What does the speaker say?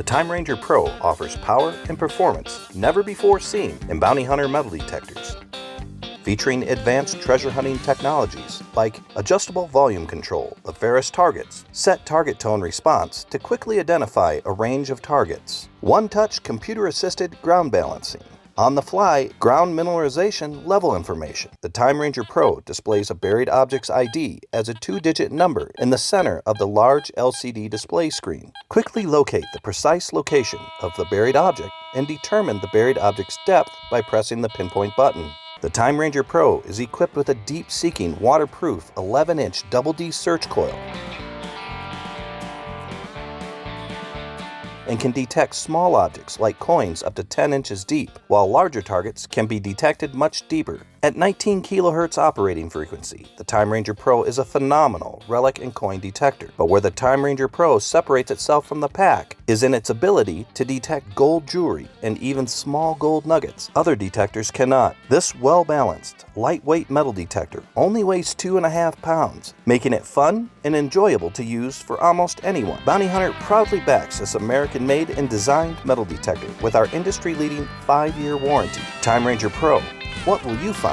The Time Ranger Pro offers power and performance never before seen in bounty hunter metal detectors. Featuring advanced treasure hunting technologies like adjustable volume control of various targets, set target tone response to quickly identify a range of targets, one-touch computer-assisted ground balancing, on-the-fly ground mineralization level information. The Time Ranger Pro displays a buried object's ID as a 2-digit number in the center of the large LCD display screen. Quickly locate the precise location of the buried object and determine the buried object's depth by pressing the pinpoint button. The Time Ranger Pro is equipped with a deep-seeking, waterproof 11-inch Double D search coil and can detect small objects like coins up to 10 inches deep, while larger targets can be detected much deeper. At 19 kHz operating frequency, the Time Ranger Pro is a phenomenal relic and coin detector. But where the Time Ranger Pro separates itself from the pack is in its ability to detect gold jewelry and even small gold nuggets. Other detectors cannot. This well-balanced, lightweight metal detector only weighs 2.5 pounds, making it fun and enjoyable to use for almost anyone. Bounty Hunter proudly backs this American-made and designed metal detector with our industry-leading 5-year warranty. Time Ranger Pro, what will you find?